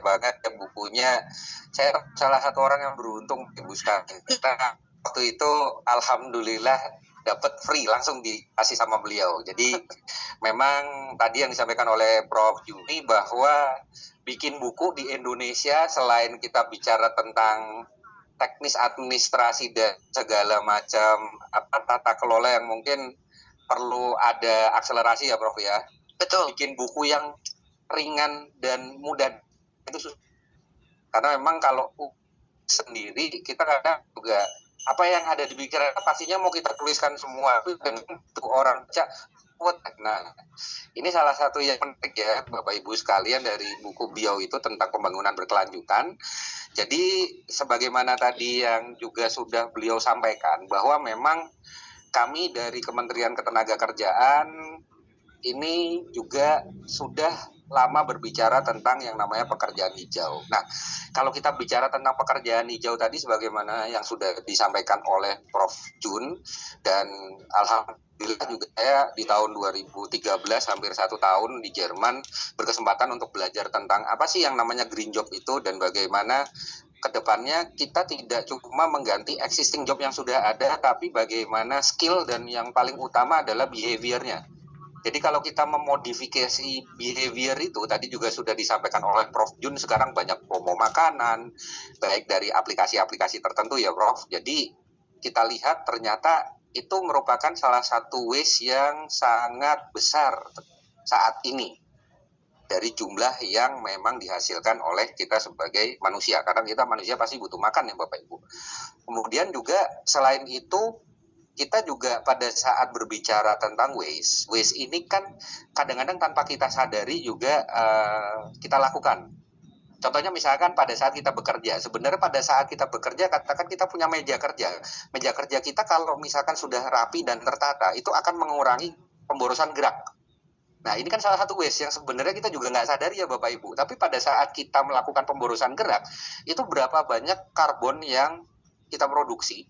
banyak banget ya bukunya. Saya salah satu orang yang beruntung, Ibu sekalian. Kita waktu itu alhamdulillah dapat free langsung dikasih sama beliau. Jadi memang tadi yang disampaikan oleh Prof. Juni bahwa bikin buku di Indonesia selain kita bicara tentang teknis administrasi dan segala macam tata kelola yang mungkin perlu ada akselerasi ya Prof ya. Betul. Bikin buku yang ringan dan mudah itu susah. Karena memang kalau sendiri kita kadang juga apa yang ada di pikiran pastinya mau kita tuliskan semua dan untuk orang baca. Nah, ini salah satu yang menarik ya Bapak Ibu sekalian dari buku beliau itu tentang pembangunan berkelanjutan. Jadi sebagaimana tadi yang juga sudah beliau sampaikan bahwa memang kami dari Kementerian Ketenagakerjaan ini juga sudah lama berbicara tentang yang namanya pekerjaan hijau. Nah, kalau kita bicara tentang pekerjaan hijau tadi sebagaimana yang sudah disampaikan oleh Prof. Jun dan alhamdulillah juga saya di tahun 2013 hampir 1 tahun di Jerman berkesempatan untuk belajar tentang apa sih yang namanya green job itu dan bagaimana kedepannya kita tidak cuma mengganti existing job yang sudah ada, tapi bagaimana skill dan yang paling utama adalah behavior-nya. Jadi kalau kita memodifikasi behavior itu, tadi juga sudah disampaikan oleh Prof. Jun, sekarang banyak promo makanan, baik dari aplikasi-aplikasi tertentu ya Prof. Jadi kita lihat ternyata itu merupakan salah satu waste yang sangat besar saat ini dari jumlah yang memang dihasilkan oleh kita sebagai manusia. Karena kita manusia pasti butuh makan ya Bapak Ibu. Kemudian juga selain itu, kita juga pada saat berbicara tentang waste ini kan kadang-kadang tanpa kita sadari juga kita lakukan. Contohnya misalkan pada saat kita bekerja, sebenarnya pada saat kita bekerja katakan kita punya meja kerja kita kalau misalkan sudah rapi dan tertata itu akan mengurangi pemborosan gerak. Nah ini kan salah satu waste yang sebenarnya kita juga nggak sadari ya Bapak Ibu, tapi pada saat kita melakukan pemborosan gerak itu berapa banyak karbon yang kita produksi.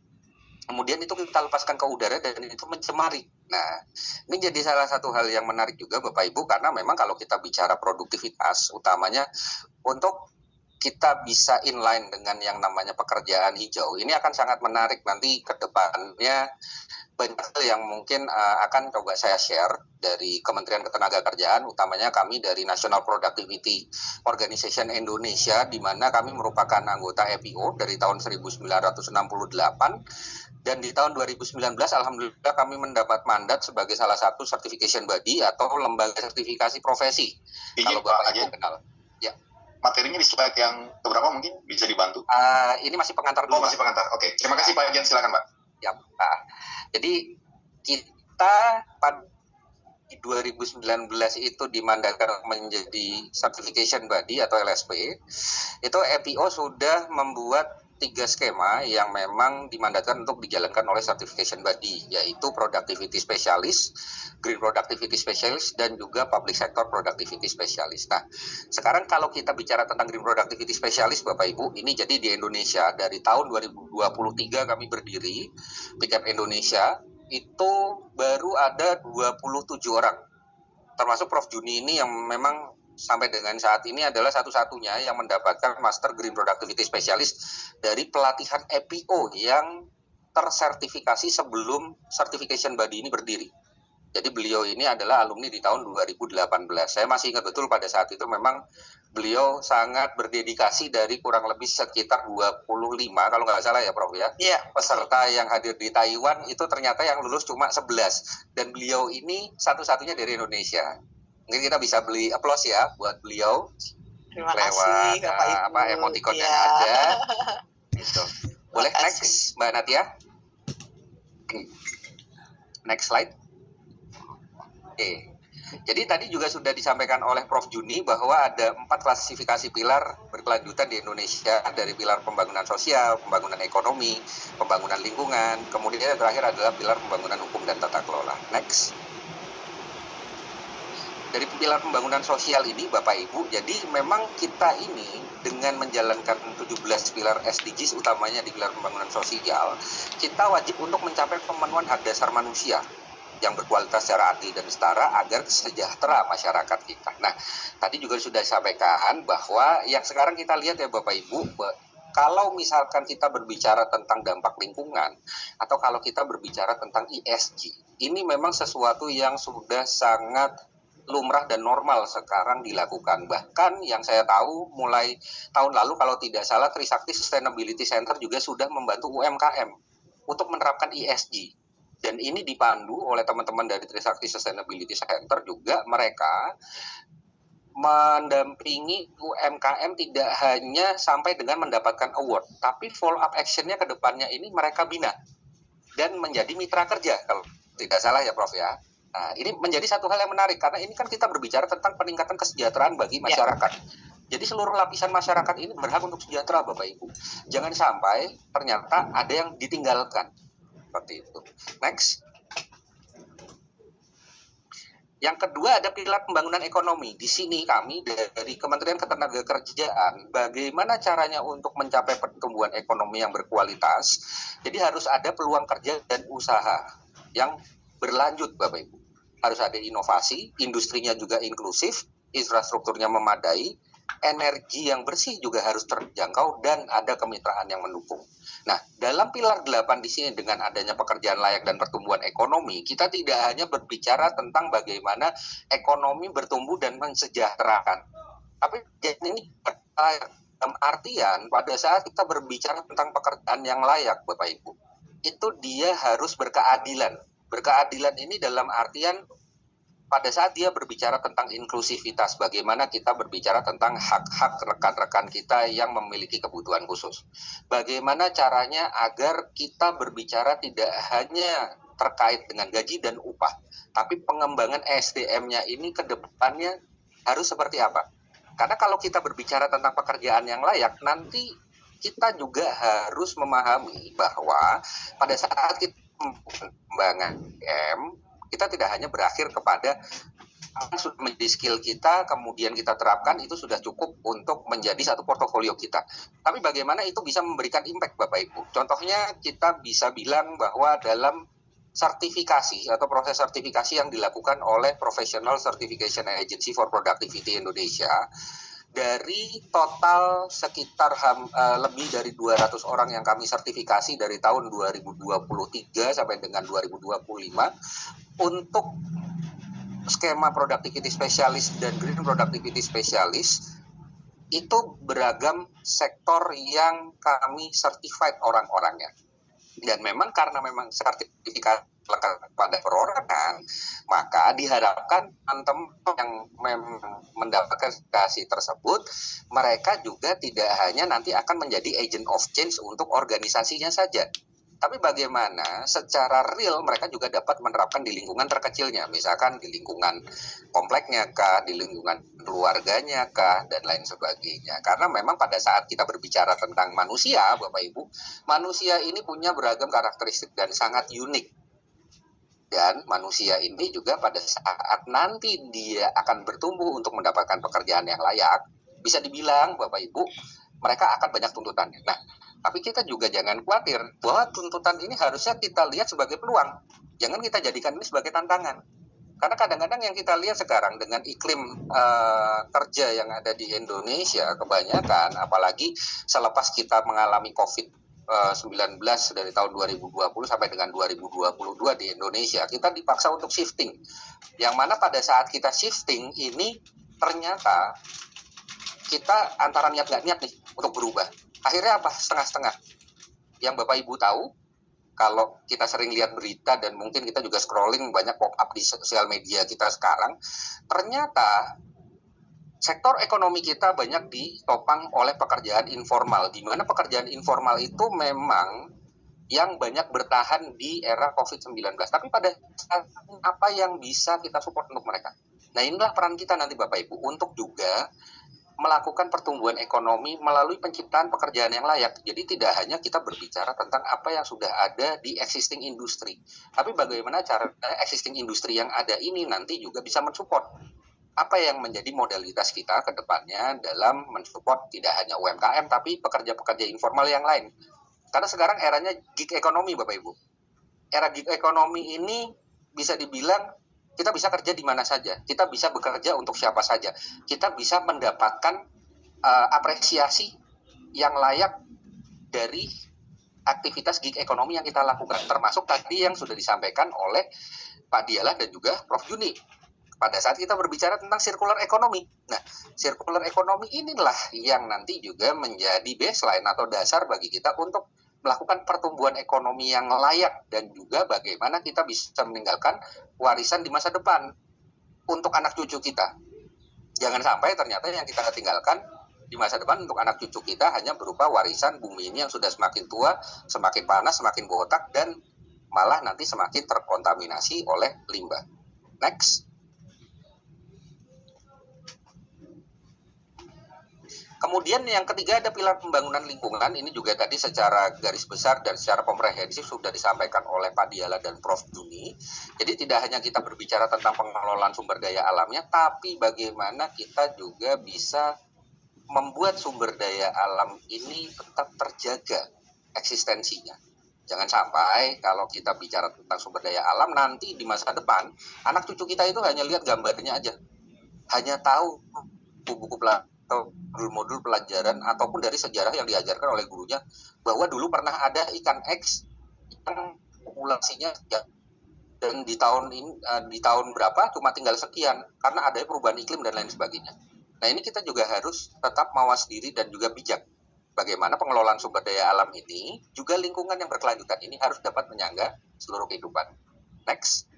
Kemudian itu kita lepaskan ke udara dan itu mencemari. Nah, ini jadi salah satu hal yang menarik juga Bapak Ibu karena memang kalau kita bicara produktivitas utamanya untuk kita bisa inline dengan yang namanya pekerjaan hijau. Ini akan sangat menarik nanti ke depannya banyak hal yang mungkin akan coba saya share dari Kementerian Ketenagakerjaan, utamanya kami dari National Productivity Organization Indonesia, di mana kami merupakan anggota EPO dari tahun 1968, dan di tahun 2019 alhamdulillah kami mendapat mandat sebagai salah satu certification body atau lembaga sertifikasi profesi. Kalau Bapak Ibu kenal. Ya. Materinya di slide yang keberapa mungkin bisa dibantu? Ini masih pengantar dulu. Masih pengantar. Oke. Terima kasih Pak Jen, silakan Pak. Ya, Pak. Jadi kita pada 2019 itu dimandatkan menjadi certification body atau LSP. Itu EPO sudah membuat 3 skema yang memang dimandatkan untuk dijalankan oleh certification body, yaitu productivity specialist, green productivity specialist, dan juga public sector productivity specialist. Nah, sekarang kalau kita bicara tentang green productivity specialist, Bapak Ibu, ini jadi di Indonesia dari tahun 2023 kami berdiri, Pickup Indonesia, itu baru ada 27 orang, termasuk Prof. Juni ini yang memang sampai dengan saat ini adalah satu-satunya yang mendapatkan Master Green Productivity Specialist dari pelatihan EPO yang tersertifikasi sebelum certification body ini berdiri. Jadi beliau ini adalah alumni di tahun 2018. Saya masih ingat betul pada saat itu memang beliau sangat berdedikasi dari kurang lebih sekitar 25 kalau nggak salah ya Prof ya. Iya. Peserta yang hadir di Taiwan itu ternyata yang lulus cuma 11 dan beliau ini satu-satunya dari Indonesia. Mungkin kita bisa beli applause ya buat beliau. Terima lewat kasih Bapak Ibu. emoticon yang ada. Gitu. Boleh next Mbak Natia? Next slide. Oke. Jadi tadi juga sudah disampaikan oleh Prof. Juni bahwa ada 4 klasifikasi pilar berkelanjutan di Indonesia, dari pilar pembangunan sosial, pembangunan ekonomi, pembangunan lingkungan, kemudian yang terakhir adalah pilar pembangunan hukum dan tata kelola. Next. Dari pilar pembangunan sosial ini Bapak Ibu, jadi memang kita ini dengan menjalankan 17 pilar SDGs utamanya di pilar pembangunan sosial, kita wajib untuk mencapai pemenuhan hak dasar manusia. yang berkualitas secara adil dan setara agar sejahtera masyarakat kita. Nah, tadi juga sudah disampaikan bahwa yang sekarang kita lihat ya Bapak Ibu, kalau misalkan kita berbicara tentang dampak lingkungan atau kalau kita berbicara tentang ESG, ini memang sesuatu yang sudah sangat lumrah dan normal sekarang dilakukan. Bahkan yang saya tahu mulai tahun lalu kalau tidak salah Trisakti Sustainability Center juga sudah membantu UMKM untuk menerapkan ESG. Dan ini dipandu oleh teman-teman dari Trisakti Sustainability Center juga, mereka mendampingi UMKM tidak hanya sampai dengan mendapatkan award, tapi follow up action-nya ke depannya ini mereka bina dan menjadi mitra kerja kalau tidak salah ya Prof ya. Nah, ini menjadi satu hal yang menarik karena ini kan kita berbicara tentang peningkatan kesejahteraan bagi masyarakat. Jadi seluruh lapisan masyarakat ini berhak untuk sejahtera Bapak Ibu. Jangan sampai ternyata ada yang ditinggalkan. Seperti itu. Next. Yang kedua ada pilar pembangunan ekonomi. Di sini kami dari Kementerian Ketenagakerjaan, bagaimana caranya untuk mencapai pertumbuhan ekonomi yang berkualitas. Jadi harus ada peluang kerja dan usaha yang berlanjut Bapak Ibu. Harus ada inovasi, industrinya juga inklusif, infrastrukturnya memadai, energi yang bersih juga harus terjangkau dan ada kemitraan yang mendukung. Nah, dalam pilar 8 di sini dengan adanya pekerjaan layak dan pertumbuhan ekonomi, kita tidak hanya berbicara tentang bagaimana ekonomi bertumbuh dan mensejahterakan. Tapi ini dalam artian pada saat kita berbicara tentang pekerjaan yang layak, Bapak Ibu, itu dia harus berkeadilan. Berkeadilan ini dalam artian pada saat dia berbicara tentang inklusivitas, bagaimana kita berbicara tentang hak-hak rekan-rekan kita yang memiliki kebutuhan khusus. Bagaimana caranya agar kita berbicara tidak hanya terkait dengan gaji dan upah, tapi pengembangan SDM-nya ini ke depannya harus seperti apa. Karena kalau kita berbicara tentang pekerjaan yang layak, nanti kita juga harus memahami bahwa pada saat kita pengembangan kita tidak hanya berakhir kepada apa yang sudah menjadi skill kita, kemudian kita terapkan, itu sudah cukup untuk menjadi satu portofolio kita. Tapi bagaimana itu bisa memberikan impact Bapak Ibu? Contohnya kita bisa bilang bahwa dalam sertifikasi atau proses sertifikasi yang dilakukan oleh Professional Certification Agency for Productivity Indonesia, dari total sekitar lebih dari 200 orang yang kami sertifikasi dari tahun 2023 sampai dengan 2025 untuk skema productivity specialist dan green productivity specialist, itu beragam sektor yang kami certified orang-orangnya. Dan memang karena memang sertifikat lekat pada perorangan, maka diharapkan teman-teman yang mendapatkan sertifikasi tersebut, mereka juga tidak hanya nanti akan menjadi agent of change untuk organisasinya saja, tapi bagaimana secara real mereka juga dapat menerapkan di lingkungan terkecilnya, misalkan di lingkungan kompleknya kah, di lingkungan keluarganya kah, dan lain sebagainya. Karena memang pada saat kita berbicara tentang manusia, Bapak Ibu, manusia ini punya beragam karakteristik dan sangat unik. Dan manusia ini juga pada saat nanti dia akan bertumbuh untuk mendapatkan pekerjaan yang layak, bisa dibilang Bapak Ibu, mereka akan banyak tuntutannya. Nah, tapi kita juga jangan khawatir bahwa tuntutan ini harusnya kita lihat sebagai peluang. Jangan kita jadikan ini sebagai tantangan. Karena kadang-kadang yang kita lihat sekarang dengan iklim kerja yang ada di Indonesia, kebanyakan, apalagi selepas kita mengalami COVID-19 dari tahun 2020 sampai dengan 2022 di Indonesia, kita dipaksa untuk shifting. Yang mana pada saat kita shifting ini ternyata kita antara niat nggak niat nih untuk berubah. Akhirnya apa? Setengah-setengah. Yang Bapak Ibu tahu, kalau kita sering lihat berita dan mungkin kita juga scrolling banyak pop-up di sosial media kita sekarang, ternyata sektor ekonomi kita banyak ditopang oleh pekerjaan informal, di mana pekerjaan informal itu memang yang banyak bertahan di era COVID-19. Tapi pada saat apa yang bisa kita support untuk mereka? Nah, inilah peran kita nanti Bapak Ibu untuk juga melakukan pertumbuhan ekonomi melalui penciptaan pekerjaan yang layak. Jadi tidak hanya kita berbicara tentang apa yang sudah ada di existing industri, tapi bagaimana cara existing industri yang ada ini nanti juga bisa mensupport apa yang menjadi modalitas kita ke depannya dalam mensupport tidak hanya UMKM, tapi pekerja-pekerja informal yang lain. Karena sekarang eranya gig ekonomi Bapak Ibu. Era gig ekonomi ini bisa dibilang kita bisa kerja di mana saja, kita bisa bekerja untuk siapa saja, kita bisa mendapatkan apresiasi yang layak dari aktivitas gig ekonomi yang kita lakukan, termasuk tadi yang sudah disampaikan oleh Pak Dialah dan juga Prof. Juni pada saat kita berbicara tentang circular economy. Nah, circular economy inilah yang nanti juga menjadi baseline atau dasar bagi kita untuk melakukan pertumbuhan ekonomi yang layak dan juga bagaimana kita bisa meninggalkan warisan di masa depan untuk anak cucu kita. Jangan sampai ternyata yang kita tinggalkan di masa depan untuk anak cucu kita hanya berupa warisan bumi ini yang sudah semakin tua, semakin panas, semakin botak, dan malah nanti semakin terkontaminasi oleh limbah. Next. Kemudian yang ketiga ada pilar pembangunan lingkungan. Ini juga tadi secara garis besar dan secara komprehensif sudah disampaikan oleh Pak Dialah dan Prof. Juni. Jadi tidak hanya kita berbicara tentang pengelolaan sumber daya alamnya, tapi bagaimana kita juga bisa membuat sumber daya alam ini tetap terjaga eksistensinya. Jangan sampai kalau kita bicara tentang sumber daya alam, nanti di masa depan, anak cucu kita itu hanya lihat gambarnya aja. Hanya tahu buku-buku atau modul pelajaran ataupun dari sejarah yang diajarkan oleh gurunya bahwa dulu pernah ada ikan X yang populasinya dan di tahun berapa cuma tinggal sekian karena ada perubahan iklim dan lain sebagainya. Nah, ini kita juga harus tetap mawas diri dan juga bijak. Bagaimana pengelolaan sumber daya alam ini juga lingkungan yang berkelanjutan ini harus dapat menyangga seluruh kehidupan. Next.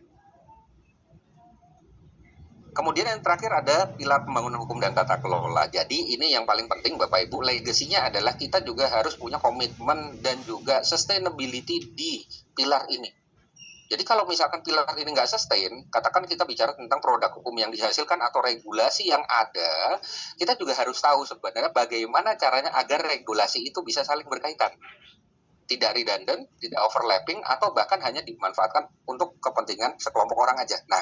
Kemudian yang terakhir ada pilar pembangunan hukum dan tata kelola. Jadi ini yang paling penting Bapak Ibu, legasinya adalah kita juga harus punya komitmen dan juga sustainability di pilar ini. Jadi kalau misalkan pilar ini nggak sustain, katakan kita bicara tentang produk hukum yang dihasilkan atau regulasi yang ada, kita juga harus tahu sebenarnya bagaimana caranya agar regulasi itu bisa saling berkaitan. Tidak redundant, tidak overlapping, atau bahkan hanya dimanfaatkan untuk kepentingan sekelompok orang aja. Nah,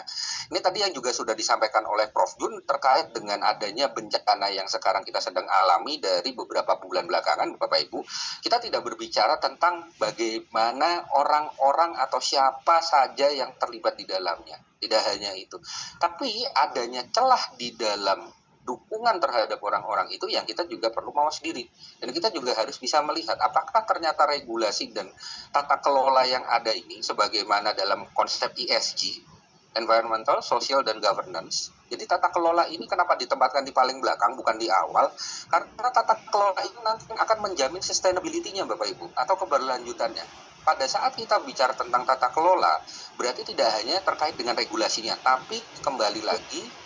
ini tadi yang juga sudah disampaikan oleh Prof. Jun terkait dengan adanya bencana yang sekarang kita sedang alami dari beberapa bulan belakangan, Bapak Ibu. Kita tidak berbicara tentang bagaimana orang-orang atau siapa saja yang terlibat di dalamnya. Tidak hanya itu. Tapi adanya celah di dalam dukungan terhadap orang-orang itu yang kita juga perlu mawas diri. Dan kita juga harus bisa melihat apakah ternyata regulasi dan tata kelola yang ada ini sebagaimana dalam konsep ESG, Environmental, Social, dan Governance. Jadi tata kelola ini kenapa ditempatkan di paling belakang bukan di awal? Karena tata kelola itu nanti akan menjamin sustainability-nya Bapak Ibu atau keberlanjutannya. Pada saat kita bicara tentang tata kelola, berarti tidak hanya terkait dengan regulasinya, tapi kembali lagi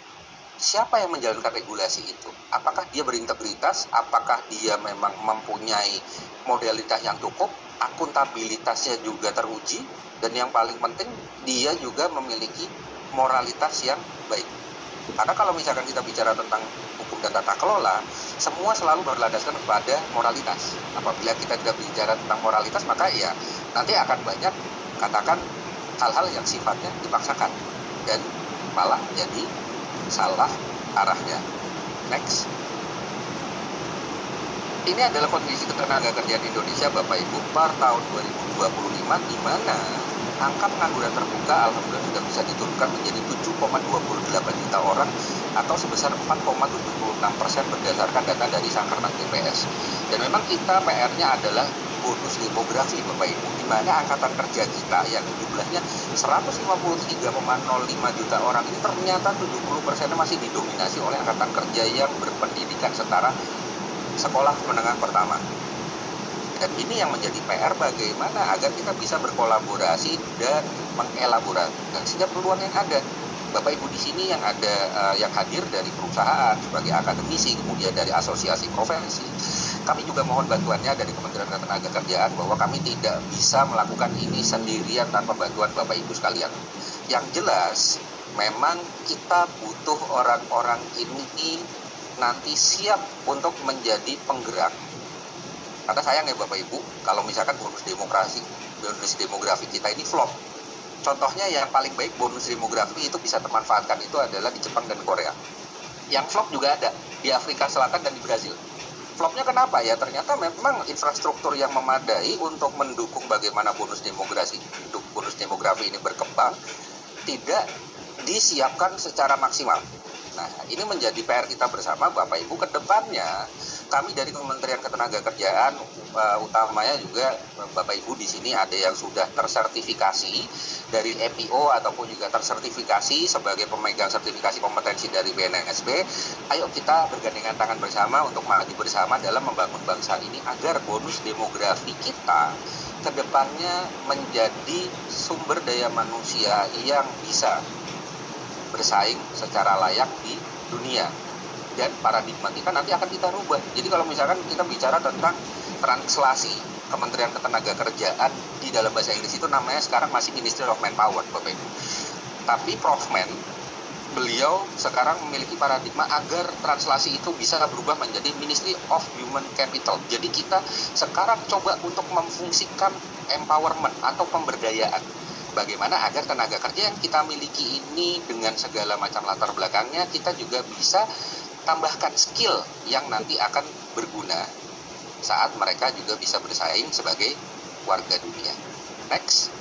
siapa yang menjalankan regulasi itu? Apakah dia berintegritas? Apakah dia memang mempunyai modalitas yang cukup? Akuntabilitasnya juga teruji? Dan yang paling penting, dia juga memiliki moralitas yang baik. Karena kalau misalkan kita bicara tentang hukum dan tata kelola, semua selalu berlandaskan kepada moralitas. Apabila kita tidak bicara tentang moralitas, maka ya nanti akan banyak katakan hal-hal yang sifatnya dipaksakan. Dan malah jadi salah arahnya. Next. Ini adalah kondisi ketenaga kerjaan Indonesia Bapak Ibu per tahun 2025 di mana angka pengangguran terbuka alhamdulillah sudah bisa diturunkan menjadi 7,28 juta orang atau sebesar 4,76% berdasarkan data dari Sakernas BPS. Dan memang kita PR-nya adalah bonus demografi Bapak Ibu, di mana angkatan kerja kita yang jumlahnya 153,05 juta orang ini ternyata 70% masih didominasi oleh angkatan kerja yang berpendidikan setara sekolah menengah pertama. Dan ini yang menjadi PR bagaimana agar kita bisa berkolaborasi dan mengelaborasi setiap peluang yang ada. Bapak Ibu di sini yang ada yang hadir dari perusahaan sebagai akademisi, kemudian dari asosiasi profesi. Kami juga mohon bantuannya dari Kementerian Ketenagakerjaan bahwa kami tidak bisa melakukan ini sendirian tanpa bantuan Bapak Ibu sekalian. Yang jelas, memang kita butuh orang-orang ini nanti siap untuk menjadi penggerak. Karena sayang ya Bapak Ibu, kalau misalkan bonus demografi kita ini flop. Contohnya yang paling baik bonus demografi itu bisa termanfaatkan itu adalah di Jepang dan Korea. Yang flop juga ada di Afrika Selatan dan di Brazil. Flopnya kenapa ya? Ternyata memang infrastruktur yang memadai untuk mendukung bagaimana bonus demografi ini berkembang tidak disiapkan secara maksimal. Nah, ini menjadi PR kita bersama Bapak Ibu ke depannya. Kami dari Kementerian Ketenagakerjaan, utamanya juga Bapak Ibu di sini ada yang sudah tersertifikasi dari EPO ataupun juga tersertifikasi sebagai pemegang sertifikasi kompetensi dari BNSP. Ayo kita bergandengan tangan bersama untuk maju bersama dalam membangun bangsa ini agar bonus demografi kita ke depannya menjadi sumber daya manusia yang bisa bersaing secara layak di dunia. Dan paradigma kita nanti akan kita rubah. Jadi kalau misalkan kita bicara tentang translasi Kementerian Ketenagakerjaan di dalam bahasa Inggris itu namanya sekarang masih Ministry of Manpower, Bapak Ibu. Tapi Prof. Men, beliau sekarang memiliki paradigma agar translasi itu bisa berubah menjadi Ministry of Human Capital. Jadi kita sekarang coba untuk memfungsikan empowerment atau pemberdayaan. Bagaimana agar tenaga kerja yang kita miliki ini dengan segala macam latar belakangnya kita juga bisa tambahkan skill yang nanti akan berguna saat mereka juga bisa bersaing sebagai warga dunia. Next.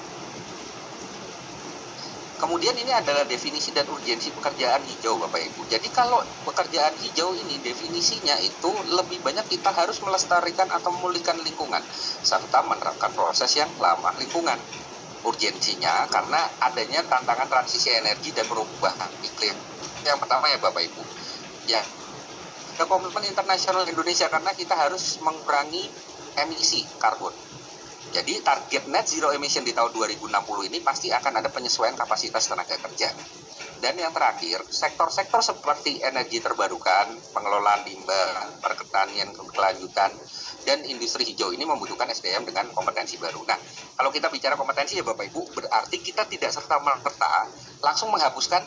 Kemudian ini adalah definisi dan urgensi pekerjaan hijau, Bapak Ibu. Jadi kalau pekerjaan hijau ini definisinya itu lebih banyak kita harus melestarikan atau memulihkan lingkungan serta menerapkan proses yang ramah lingkungan. Urgensinya karena adanya tantangan transisi energi dan perubahan iklim. Yang pertama ya Bapak Ibu, ya ada komitmen internasional Indonesia karena kita harus mengurangi emisi karbon. Jadi target net zero emission di tahun 2060 ini pasti akan ada penyesuaian kapasitas tenaga kerja. Dan yang terakhir, sektor-sektor seperti energi terbarukan, pengelolaan limbah, pertanian berkelanjutan, dan industri hijau ini membutuhkan SDM dengan kompetensi baru. Nah, kalau kita bicara kompetensi ya Bapak Ibu, berarti kita tidak serta-merta langsung menghapuskan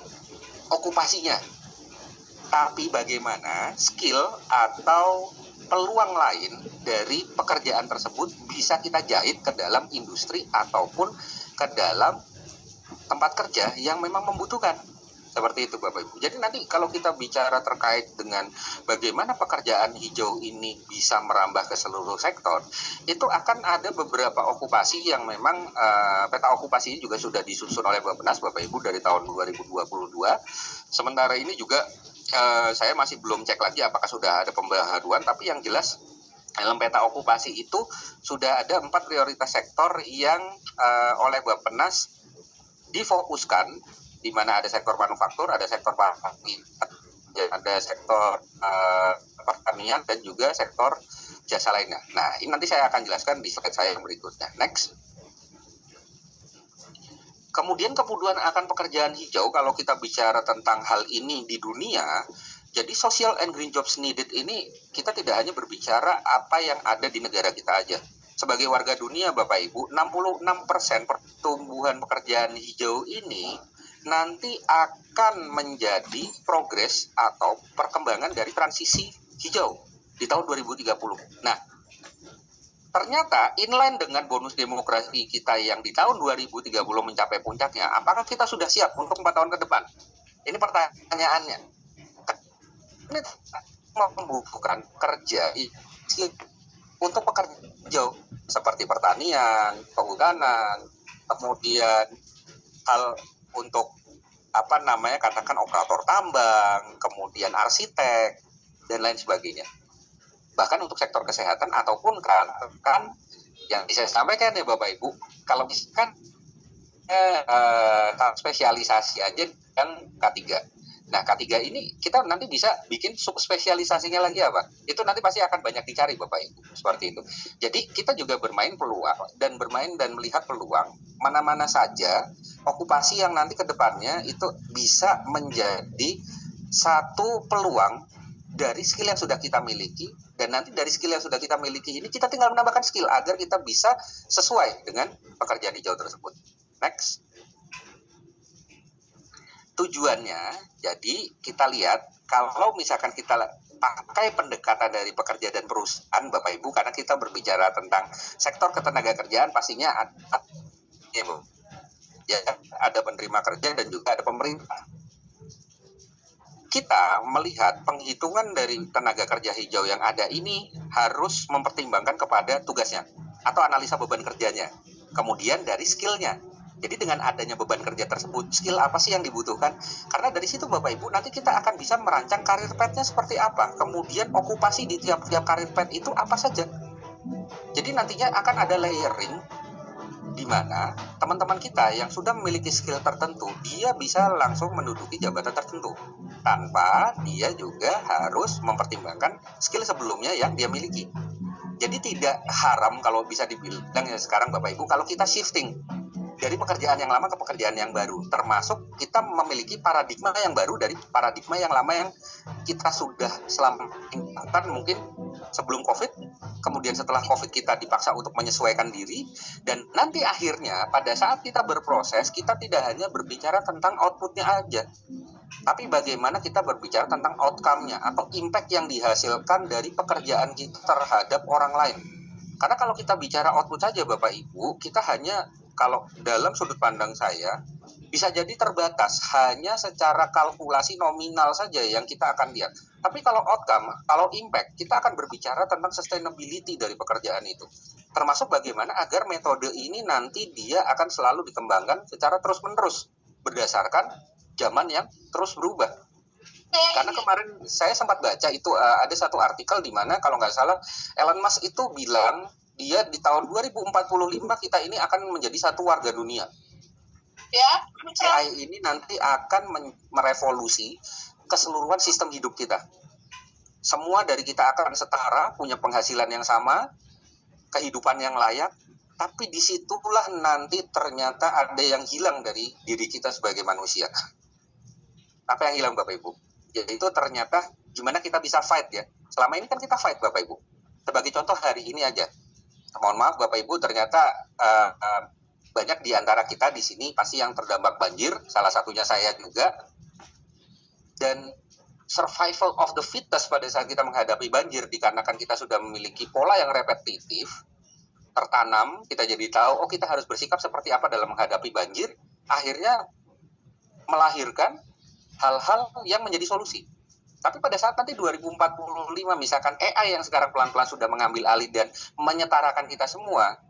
okupasinya. Tapi bagaimana skill atau peluang lain dari pekerjaan tersebut bisa kita jahit ke dalam industri ataupun ke dalam tempat kerja yang memang membutuhkan. Seperti itu Bapak Ibu. Jadi nanti kalau kita bicara terkait dengan bagaimana pekerjaan hijau ini bisa merambah ke seluruh sektor, itu akan ada beberapa okupasi yang memang peta okupasi ini juga sudah disusun oleh Bappenas Bapak Ibu dari tahun 2022. Sementara ini juga saya masih belum cek lagi apakah sudah ada pembaharuan, tapi yang jelas dalam peta okupasi itu sudah ada 4 prioritas sektor yang oleh Bappenas difokuskan, di mana ada sektor manufaktur, ada sektor pariwisata, ada sektor pertanian, dan juga sektor jasa lainnya. Nah, ini nanti saya akan jelaskan di slide saya yang berikutnya. Next. Kemudian kebutuhan akan pekerjaan hijau, kalau kita bicara tentang hal ini di dunia, jadi social and green jobs needed ini kita tidak hanya berbicara apa yang ada di negara kita aja. Sebagai warga dunia Bapak Ibu, 66% pertumbuhan pekerjaan hijau ini nanti akan menjadi progres atau perkembangan dari transisi hijau di tahun 2030. Nah, ternyata inline dengan bonus demografi kita yang di tahun 2030 mencapai puncaknya, apakah kita sudah siap untuk 4 tahun ke depan? Ini pertanyaannya. Ini membutuhkan kerja untuk pekerja hijau seperti pertanian, kehutanan, kemudian hal untuk katakan operator tambang, kemudian arsitek dan lain sebagainya. Bahkan untuk sektor kesehatan ataupun kan yang bisa saya sampaikan ya Bapak Ibu, kalau misalkan spesialisasi aja yang K3. Nah, K3 ini kita nanti bisa bikin subspesialisasinya lagi apa? Itu nanti pasti akan banyak dicari Bapak Ibu, seperti itu. Jadi kita juga bermain dan melihat peluang mana-mana saja okupasi yang nanti ke depannya itu bisa menjadi satu peluang dari skill yang sudah kita miliki, dan nanti dari skill yang sudah kita miliki ini kita tinggal menambahkan skill agar kita bisa sesuai dengan pekerjaan hijau tersebut. Next. Tujuannya, jadi kita lihat kalau misalkan kita pakai pendekatan dari pekerja dan perusahaan Bapak Ibu, karena kita berbicara tentang sektor ketenagakerjaan pastinya ada penerima kerja dan juga ada pemerintah. Kita melihat penghitungan dari tenaga kerja hijau yang ada ini harus mempertimbangkan kepada tugasnya atau analisa beban kerjanya, kemudian dari skillnya. Jadi dengan adanya beban kerja tersebut, skill apa sih yang dibutuhkan? Karena dari situ Bapak Ibu, nanti kita akan bisa merancang karir path-nya seperti apa. Kemudian okupasi di tiap-tiap karir path itu apa saja. Jadi nantinya akan ada layering di mana teman-teman kita yang sudah memiliki skill tertentu, dia bisa langsung menduduki jabatan tertentu tanpa dia juga harus mempertimbangkan skill sebelumnya yang dia miliki. Jadi tidak haram kalau bisa dibilang ya sekarang Bapak Ibu, kalau kita shifting dari pekerjaan yang lama ke pekerjaan yang baru, termasuk kita memiliki paradigma yang baru dari paradigma yang lama yang kita sudah selama mungkin sebelum COVID, kemudian setelah COVID kita dipaksa untuk menyesuaikan diri, dan nanti akhirnya pada saat kita berproses, kita tidak hanya berbicara tentang outputnya aja, tapi bagaimana kita berbicara tentang outcome-nya atau impact yang dihasilkan dari pekerjaan kita terhadap orang lain. Karena kalau kita bicara output saja Bapak Ibu, kita hanya, kalau dalam sudut pandang saya, bisa jadi terbatas, hanya secara kalkulasi nominal saja yang kita akan lihat. Tapi kalau outcome, kalau impact, kita akan berbicara tentang sustainability dari pekerjaan itu. Termasuk bagaimana agar metode ini nanti dia akan selalu dikembangkan secara terus-menerus, berdasarkan zaman yang terus berubah. Karena kemarin saya sempat baca itu ada satu artikel di mana kalau nggak salah Elon Musk itu bilang dia di tahun 2045 kita ini akan menjadi satu warga dunia. Ya, AI ini nanti akan merevolusi keseluruhan sistem hidup kita. Semua dari kita akan setara, punya penghasilan yang sama, kehidupan yang layak, tapi disitulah nanti ternyata ada yang hilang dari diri kita sebagai manusia. Apa yang hilang Bapak Ibu? Yaitu ternyata gimana kita bisa fight ya. Selama ini kan kita fight Bapak Ibu. Sebagai contoh hari ini aja. Mohon maaf Bapak Ibu, ternyata banyak di antara kita di sini pasti yang terdampak banjir, salah satunya saya juga. Dan survival of the fittest pada saat kita menghadapi banjir, dikarenakan kita sudah memiliki pola yang repetitif, tertanam, kita jadi tahu, kita harus bersikap seperti apa dalam menghadapi banjir, akhirnya melahirkan hal-hal yang menjadi solusi. Tapi pada saat nanti 2045 misalkan AI yang sekarang pelan-pelan sudah mengambil alih dan menyetarakan kita semua,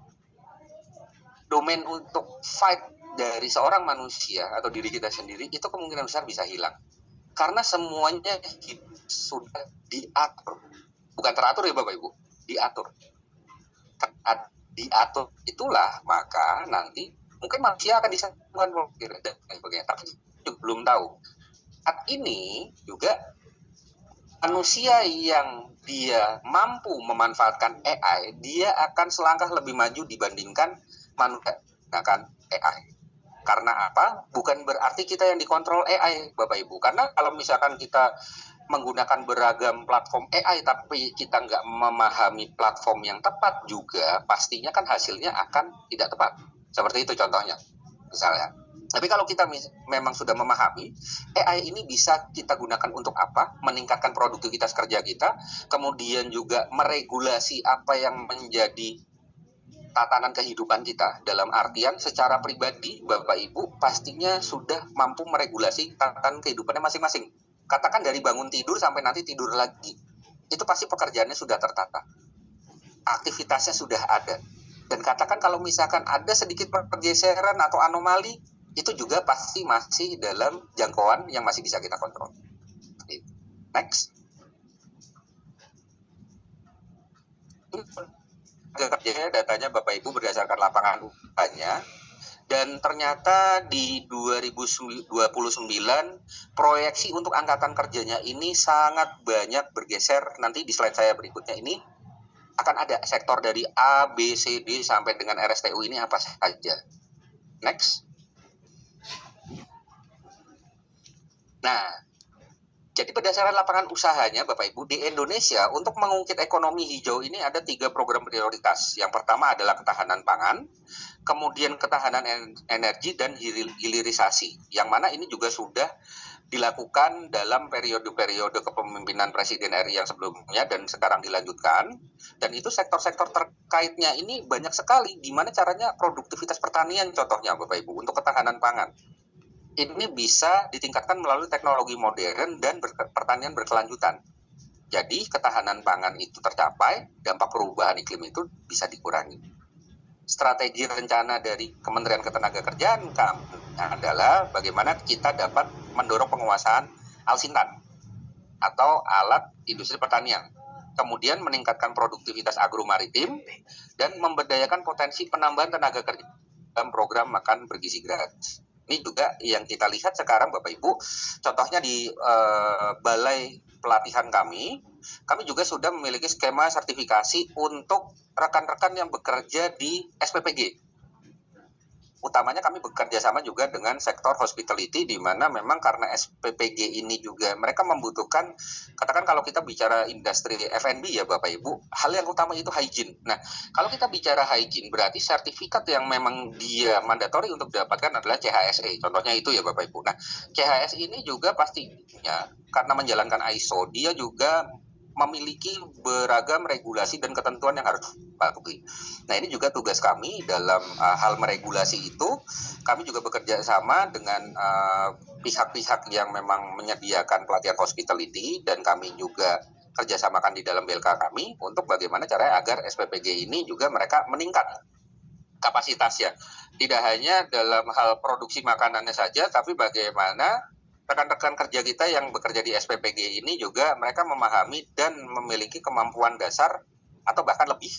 domain untuk fight dari seorang manusia atau diri kita sendiri itu kemungkinan besar bisa hilang. Karena semuanya sudah diatur. Bukan teratur ya Bapak Ibu, diatur. Diatur itulah maka nanti mungkin manusia akan disatukan dan sebagainya. Tapi belum tahu. Saat ini juga manusia yang dia mampu memanfaatkan AI, dia akan selangkah lebih maju dibandingkan manusia menggunakan AI. Karena apa? Bukan berarti kita yang dikontrol AI, Bapak Ibu. Karena kalau misalkan kita menggunakan beragam platform AI, tapi kita nggak memahami platform yang tepat juga, pastinya kan hasilnya akan tidak tepat. Seperti itu contohnya, misalnya. Tapi kalau kita memang sudah memahami, AI ini bisa kita gunakan untuk apa? Meningkatkan produktivitas kerja kita, kemudian juga meregulasi apa yang menjadi tatanan kehidupan kita. Dalam artian secara pribadi, Bapak Ibu pastinya sudah mampu meregulasi tatanan kehidupannya masing-masing. Katakan dari bangun tidur sampai nanti tidur lagi. Itu pasti pekerjaannya sudah tertata. Aktivitasnya sudah ada. Dan katakan kalau misalkan ada sedikit pergeseran atau anomali, itu juga pasti masih dalam jangkauan yang masih bisa kita kontrol. Next. Kerjanya datanya Bapak Ibu berdasarkan lapangan usahanya, dan ternyata di 2029 proyeksi untuk angkatan kerjanya ini sangat banyak bergeser. Nanti di slide saya berikutnya ini akan ada sektor dari A, B, C, D sampai dengan RSTU ini apa saja. Next. Nah, jadi berdasarkan lapangan usahanya Bapak Ibu, di Indonesia untuk mengungkit ekonomi hijau ini ada 3 program prioritas. Yang pertama adalah ketahanan pangan, kemudian ketahanan energi, dan hilirisasi. Yang mana ini juga sudah dilakukan dalam periode-periode kepemimpinan Presiden RI yang sebelumnya dan sekarang dilanjutkan. Dan itu sektor-sektor terkaitnya ini banyak sekali. Gimana caranya produktivitas pertanian contohnya Bapak Ibu untuk ketahanan pangan. Ini bisa ditingkatkan melalui teknologi modern dan pertanian berkelanjutan. Jadi ketahanan pangan itu tercapai, dampak perubahan iklim itu bisa dikurangi. strategi rencana dari Kementerian Ketenagakerjaan kami adalah bagaimana kita dapat mendorong penguasaan Alsintan atau alat industri pertanian, kemudian meningkatkan produktivitas agromaritim dan memberdayakan potensi penambahan tenaga kerja dalam program makan bergizi gratis. Ini juga yang kita lihat sekarang Bapak Ibu, contohnya di balai pelatihan kami juga sudah memiliki skema sertifikasi untuk rekan-rekan yang bekerja di SPPG. Utamanya kami bekerja sama juga dengan sektor hospitality, di mana memang karena SPPG ini juga mereka membutuhkan, katakan kalau kita bicara industri F&B ya Bapak Ibu, hal yang utama itu hygiene. Nah, kalau kita bicara hygiene, berarti sertifikat yang memang dia mandatori untuk didapatkan adalah CHSE. Contohnya itu ya Bapak Ibu. Nah, CHSE ini juga pastinya karena menjalankan ISO, dia juga memiliki beragam regulasi dan ketentuan yang harus dipatuhi. Nah, ini juga tugas kami dalam hal meregulasi itu. Kami juga bekerja sama dengan pihak-pihak yang memang menyediakan pelatihan hospitality, dan kami juga kerjasamakan di dalam BLK kami untuk bagaimana caranya agar SPPG ini juga mereka meningkat kapasitasnya. Tidak hanya dalam hal produksi makanannya saja, tapi bagaimana rekan-rekan kerja kita yang bekerja di SPPG ini juga mereka memahami dan memiliki kemampuan dasar atau bahkan lebih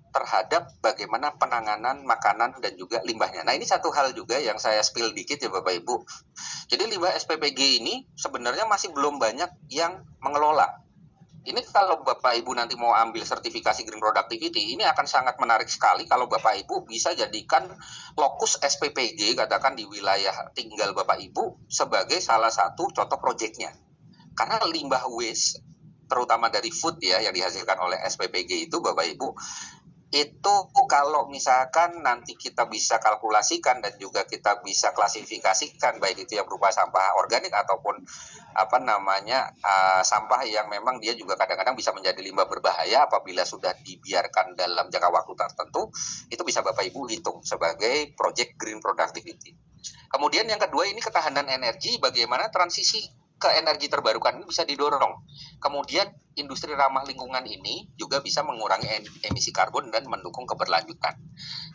terhadap bagaimana penanganan makanan dan juga limbahnya. Nah, ini satu hal juga yang saya spill dikit ya Bapak Ibu. Jadi limbah SPPG ini sebenarnya masih belum banyak yang mengelola. Ini kalau Bapak Ibu nanti mau ambil sertifikasi Green Productivity, ini akan sangat menarik sekali kalau Bapak Ibu bisa jadikan lokus SPPG, katakan di wilayah tinggal Bapak Ibu, sebagai salah satu contoh proyeknya. Karena limbah waste, terutama dari food ya, yang dihasilkan oleh SPPG itu Bapak Ibu, itu kalau misalkan nanti kita bisa kalkulasikan dan juga kita bisa klasifikasikan, baik itu yang berupa sampah organik ataupun sampah yang memang dia juga kadang-kadang bisa menjadi limbah berbahaya apabila sudah dibiarkan dalam jangka waktu tertentu, itu bisa Bapak Ibu hitung sebagai project green productivity. Kemudian yang kedua, ini ketahanan energi, bagaimana transisi ke energi terbarukan ini bisa didorong. Kemudian industri ramah lingkungan ini juga bisa mengurangi emisi karbon dan mendukung keberlanjutan.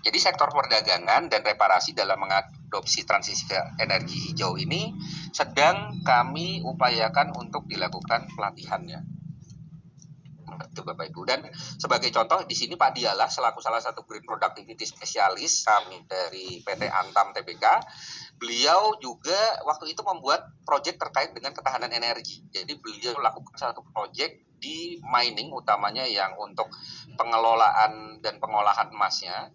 Jadi sektor perdagangan dan reparasi dalam mengadopsi transisi ke energi hijau ini sedang kami upayakan untuk dilakukan pelatihannya. Itu Bapak Ibu. Dan sebagai contoh di sini Pak Dialah selaku salah satu green productivity spesialis kami dari PT Antam Tbk, beliau juga waktu itu membuat proyek terkait dengan ketahanan energi. Jadi beliau lakukan satu proyek di mining, utamanya yang untuk pengelolaan dan pengolahan emasnya.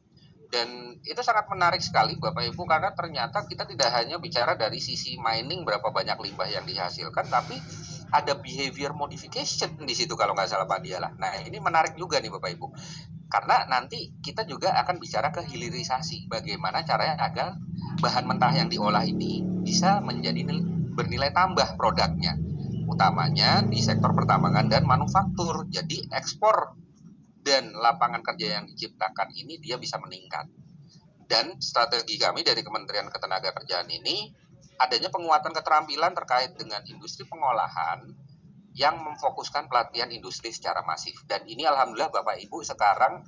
Dan itu sangat menarik sekali Bapak Ibu, karena ternyata kita tidak hanya bicara dari sisi mining berapa banyak limbah yang dihasilkan, tapi ada behavior modification di situ kalau nggak salah Pak Dialah. Nah, ini menarik juga nih Bapak Ibu. Karena nanti kita juga akan bicara ke hilirisasi, bagaimana caranya agar bahan mentah yang diolah ini bisa menjadi bernilai tambah produknya, utamanya di sektor pertambangan dan manufaktur. Jadi ekspor dan lapangan kerja yang diciptakan ini dia bisa meningkat. Dan strategi kami dari Kementerian Ketenagakerjaan ini adanya penguatan keterampilan terkait dengan industri pengolahan yang memfokuskan pelatihan industri secara masif. Dan ini alhamdulillah Bapak Ibu sekarang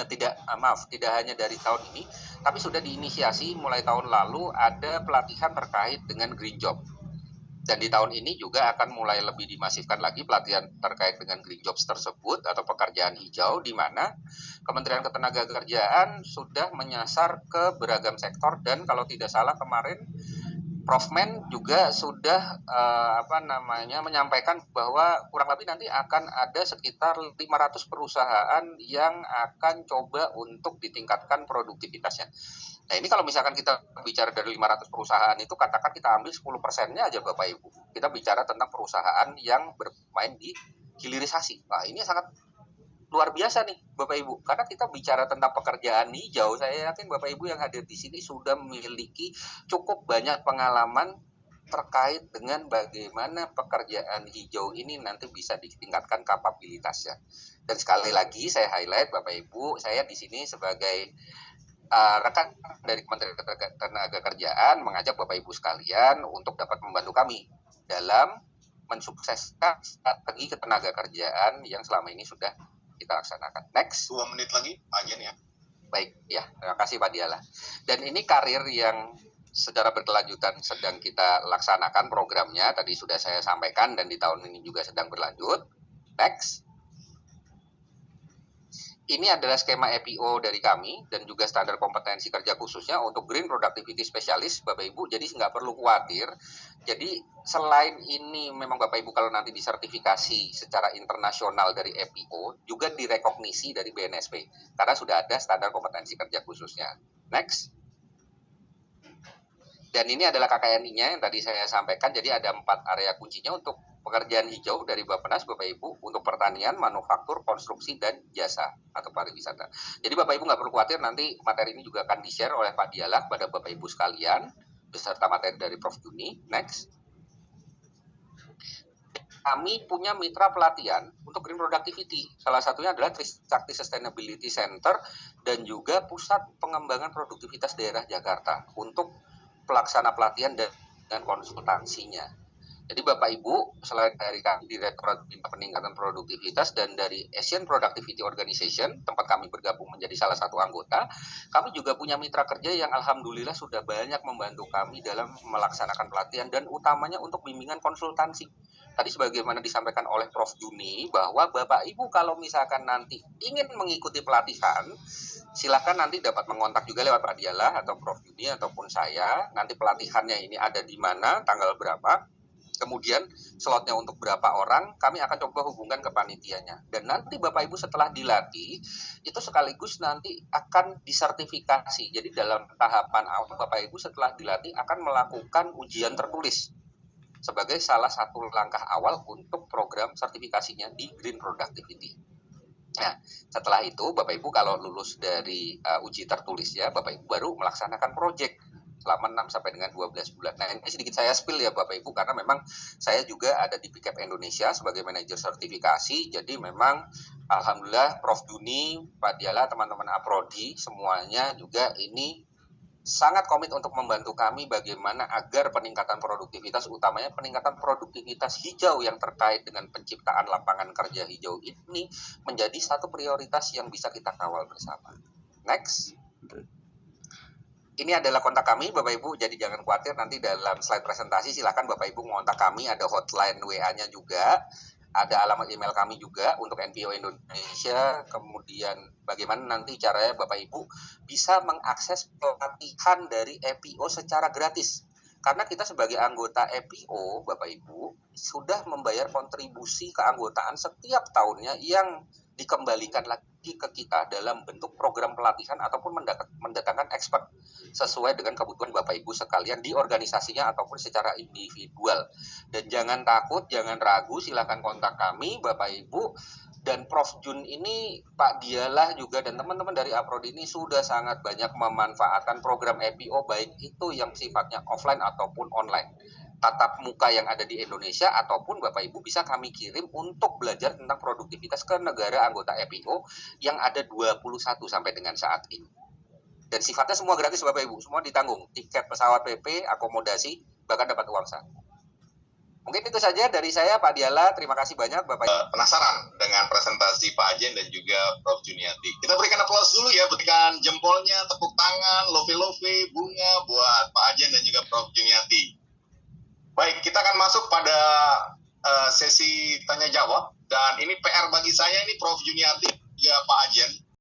tidak hanya dari tahun ini, tapi sudah diinisiasi mulai tahun lalu ada pelatihan terkait dengan green job. Dan di tahun ini juga akan mulai lebih dimasifkan lagi pelatihan terkait dengan green jobs tersebut atau pekerjaan hijau, di mana Kementerian Ketenagakerjaan sudah menyasar ke beragam sektor. Dan kalau tidak salah kemarin Prof. Men juga sudah menyampaikan bahwa kurang lebih nanti akan ada sekitar 500 perusahaan yang akan coba untuk ditingkatkan produktivitasnya. Nah, ini kalau misalkan kita bicara dari 500 perusahaan itu, katakan kita ambil 10%-nya aja Bapak Ibu. Kita bicara tentang perusahaan yang bermain di hilirisasi. Nah, ini sangat luar biasa nih Bapak Ibu, karena kita bicara tentang pekerjaan hijau. Saya yakin Bapak Ibu yang hadir di sini sudah memiliki cukup banyak pengalaman terkait dengan bagaimana pekerjaan hijau ini nanti bisa ditingkatkan kapabilitasnya. Dan sekali lagi saya highlight Bapak Ibu, saya di sini sebagai rekan dari Kementerian Ketenagakerjaan mengajak Bapak Ibu sekalian untuk dapat membantu kami dalam mensukseskan strategi ketenagakerjaan yang selama ini sudah kita laksanakan. Next. 2 menit lagi, Pak Jen ya. Baik, ya, terima kasih Pak Diala. Dan ini karir yang secara berkelanjutan sedang kita laksanakan programnya, tadi sudah saya sampaikan dan di tahun ini juga sedang berlanjut. Next. Ini adalah skema EPO dari kami dan juga standar kompetensi kerja khususnya untuk Green Productivity Specialist, Bapak Ibu. Jadi nggak perlu khawatir. Jadi selain ini memang Bapak Ibu kalau nanti disertifikasi secara internasional dari EPO, juga direkognisi dari BNSP. Karena sudah ada standar kompetensi kerja khususnya. Next. Dan ini adalah KKNI-nya yang tadi saya sampaikan. Jadi ada 4 area kuncinya untuk pekerjaan hijau dari Bappenas, Bapak Ibu, untuk pertanian, manufaktur, konstruksi, dan jasa atau pariwisata. Jadi Bapak Ibu nggak perlu khawatir, nanti materi ini juga akan di-share oleh Pak Diala kepada Bapak Ibu sekalian, beserta materi dari Prof. Juni. Next. Kami punya mitra pelatihan untuk Green Productivity. Salah satunya adalah Trisakti Sustainability Center dan juga Pusat Pengembangan Produktivitas Daerah Jakarta untuk pelaksana pelatihan dan konsultansinya. Jadi Bapak Ibu, selain dari kami Direktorat Peningkatan Produktivitas dan dari Asian Productivity Organization, tempat kami bergabung menjadi salah satu anggota, kami juga punya mitra kerja yang alhamdulillah sudah banyak membantu kami dalam melaksanakan pelatihan dan utamanya untuk bimbingan konsultansi. Tadi sebagaimana disampaikan oleh Prof. Juni, bahwa Bapak Ibu kalau misalkan nanti ingin mengikuti pelatihan, silakan nanti dapat mengontak juga lewat Pak Diala atau Prof. Juni ataupun saya. Nanti pelatihannya ini ada di mana, tanggal berapa, kemudian slotnya untuk berapa orang, kami akan coba hubungkan ke panitianya. Dan nanti Bapak Ibu setelah dilatih, itu sekaligus nanti akan disertifikasi. Jadi dalam tahapan awal Bapak Ibu setelah dilatih akan melakukan ujian tertulis sebagai salah satu langkah awal untuk program sertifikasinya di Green Productivity. Nah, setelah itu Bapak Ibu kalau lulus dari uji tertulis ya, Bapak Ibu baru melaksanakan proyek selama 6 sampai dengan 12 bulan. Nah, ini sedikit saya spill ya Bapak Ibu karena memang saya juga ada di PICAP Indonesia sebagai manajer sertifikasi. Jadi memang alhamdulillah Prof. Juni, Pak Diala, teman-teman Aprodi semuanya juga ini sangat komit untuk membantu kami bagaimana agar peningkatan produktivitas, utamanya peningkatan produktivitas hijau yang terkait dengan penciptaan lapangan kerja hijau ini menjadi satu prioritas yang bisa kita kawal bersama. Next. Ini adalah kontak kami Bapak Ibu, jadi jangan khawatir nanti dalam slide presentasi silakan Bapak Ibu mengontak kami, ada hotline WA-nya juga, ada alamat email kami juga untuk NPO Indonesia, kemudian bagaimana nanti caranya Bapak Ibu bisa mengakses pelatihan dari EPO secara gratis. Karena kita sebagai anggota EPO, Bapak Ibu, sudah membayar kontribusi keanggotaan setiap tahunnya yang dikembalikan lagi ke kita dalam bentuk program pelatihan ataupun mendatangkan expert sesuai dengan kebutuhan Bapak Ibu sekalian di organisasinya ataupun secara individual. Dan jangan takut, jangan ragu, silakan kontak kami Bapak Ibu. Dan Prof. Jun ini, Pak Diala juga dan teman-teman dari Aprodi ini sudah sangat banyak memanfaatkan program EPO baik itu yang sifatnya offline ataupun online. Tatap muka yang ada di Indonesia ataupun Bapak Ibu bisa kami kirim untuk belajar tentang produktivitas ke negara anggota EPO yang ada 21 sampai dengan saat ini. Dan sifatnya semua gratis Bapak Ibu, semua ditanggung. Tiket pesawat PP, akomodasi, bahkan dapat uang saku. Mungkin itu saja dari saya Pak Diala, terima kasih banyak Bapak. Penasaran dengan presentasi Pak Ajen dan juga Prof. Juniati. Kita berikan aplaus dulu ya, berikan jempolnya, tepuk tangan, love-love, bunga buat Pak Ajen dan juga Prof. Juniati. Baik, kita akan masuk pada sesi tanya jawab dan ini PR bagi saya ini Prof. Juniati juga Pak Ajen.